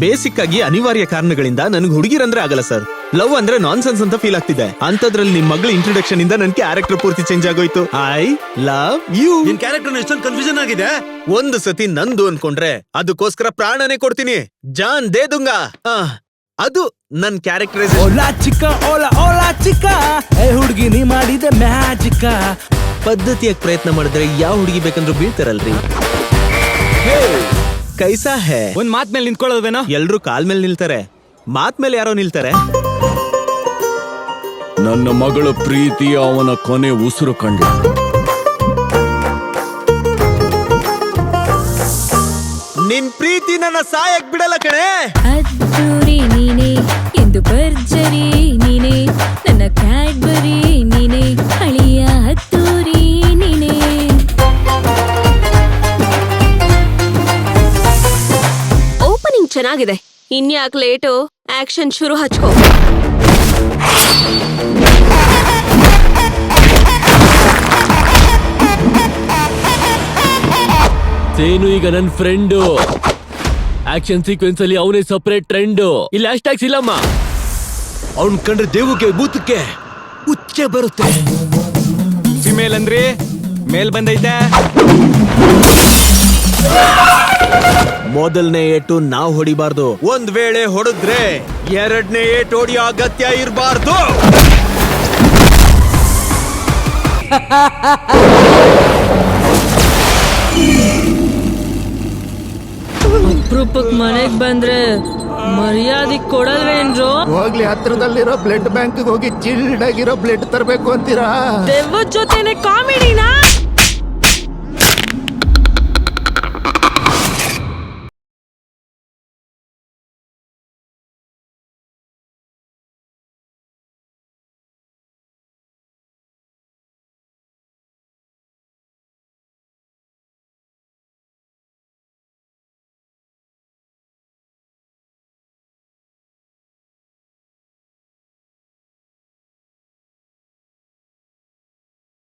Basic ಆಗಿ ಅನಿವಾರ್ಯ ಕಾರಣಗಳಿಂದ ನನಗೆ ಹುಡುಗಿರಂದ್ರೆ ಆಗಲ್ಲ ಸರ್. ಲವ್ ಅಂದ್ರೆ ನಾನ್ಸೆನ್ಸ್ ಅಂತ ಫೀಲ್ ಆಗ್ತಿದೆ. ಅಂತದ್ರಲ್ಲಿ ನಿಮ್ ಮಗಳ ಇಂಟ್ರೊಡಕ್ಷನ್ ಇಂದ ನನ್ ಕ್ಯಾರೆಕ್ಟರ್ ಪೂರ್ತಿ ಚೇಂಜ್ ಆಗೋಯ್ತು. I love you. ನಿನ್ ಕ್ಯಾರೆಕ್ಟರ್ ಎಷ್ಟೊಂದು ಕನ್ಫ್ಯೂಷನ್ ಆಗಿದೆ. ಒಂದು ಸತಿ ನಂದು ಅನ್ಕೊಂಡ್ರೆ ಅದಕ್ಕೋಸ್ಕರ ಪ್ರಾಣನೇ ಕೊಡ್ತೀನಿ. ಜಾನ್ ದೇ ದುಂಗಾ. ಅದು ನನ್ ಕ್ಯಾರೆಕ್ಟರ್. ಓಲಾ ಚಿಕ್ಕ ಓಲಾ ಓಲಾ ಚಿಕ್ಕ, ಏ ಹುಡುಗಿ ನೀ ಮಾಡಿದೆ ಮ್ಯಾಜಿಕ. ಪದ್ಧತಿಯಾಗಿ ಪ್ರಯತ್ನ ಮಾಡಿದ್ರೆ ಯಾವ ಹುಡುಗಿ ಬೇಕಂದ್ರೂ ಬೀಳ್ತಾರಲ್ರಿ. ಕೈಸಾ ಹೇ. ಒಂದ್ ಮಾತ್ ಮೇಲೆ ನಿಂತ್ಕೊಳ್ಳೋದೇನೋ. ಎಲ್ರು ಕಾಲ್ ಮೇಲೆ ನಿಲ್ತಾರೆ, ಮಾತ್ ಮೇಲೆ ಯಾರೋ ನಿಲ್ತಾರೆ. ನನ್ನ ಮಗಳ ಪ್ರೀತಿ ಅವನ ಕೊನೆ ಉಸಿರು ಕಂಡ. ನಿನ್ ಪ್ರೀತಿ ನನ್ನ ಸಾಯಕ್ ಬಿಡಲ್ಲ ಕಣೆ. ಅದ್ದೂರಿ ನೀನೆ ಎಂದು ಭರ್ಜರಿ ನೀನೆ, ನನ್ನ ಕ್ಯಾಡ್ಬರಿ ನೀನೆ, ಹಳಿಯ ಹತ್ತೂರಿ ನೀನೆ. ಓಪನಿಂಗ್ ಚೆನ್ನಾಗಿದೆ, ಇನ್ಯಾಕ್ ಲೇಟು, ಆಕ್ಷನ್ ಶುರು ಹಚ್ಕೋ. ಸೇನು ಈಗ ನನ್ ಫ್ರೆಂಡು. ಆಕ್ಷನ್ ಸೀಕ್ವೆನ್ಸ್ ಅಲ್ಲಿ ಅವನೇ ಸಪರೇಟ್ ಟ್ರೆಂಡು. ಇಲ್ಲಿ ಹ್ಯಾಶ್ ಟ್ಯಾಗ್ಸ್ ಇಲ್ಲಮ್ಮ. ಅವ್ನ್ ಕಂಡ್ರೆ ದೇವಕ್ಕೆ ಭೂತಕ್ಕೆ ಉಚ್ಚೆ ಬರುತ್ತೆ. ಫಿಮೇಲ್ ಅಂದ್ರಿ ಮೇಲ್ ಬಂದೈತೆ. ಮೊದಲನೇ ಏಟು ನಾವ್ ಹೊಡಿಬಾರ್ದು. ಒಂದ್ ವೇಳೆ ಹೊಡೆದ್ರೆ ಎರಡನೇ ಏಟು ಹೊಡಿಯೋ ಅಗತ್ಯ ಇರಬಾರ್ದು. ಅಪರೂಪಕ್ ಮನೆಗ್ ಬಂದ್ರೆ ಮರ್ಯಾದೆ ಕೊಡಲ್ವೇನ್ರು? ಹೋಗ್ಲಿ, ಹತ್ರದಲ್ಲಿರೋ ಬ್ಲಡ್ ಬ್ಯಾಂಕ್ ಹೋಗಿ ಚಿಲ್ಡ್ ಆಗಿರೋ ಬ್ಲಡ್ ತರಬೇಕು ಅಂತೀರಾ? ದೆವ್ವದ ಜೊತೆನೆ ಕಾಮಿಡಿನಾ?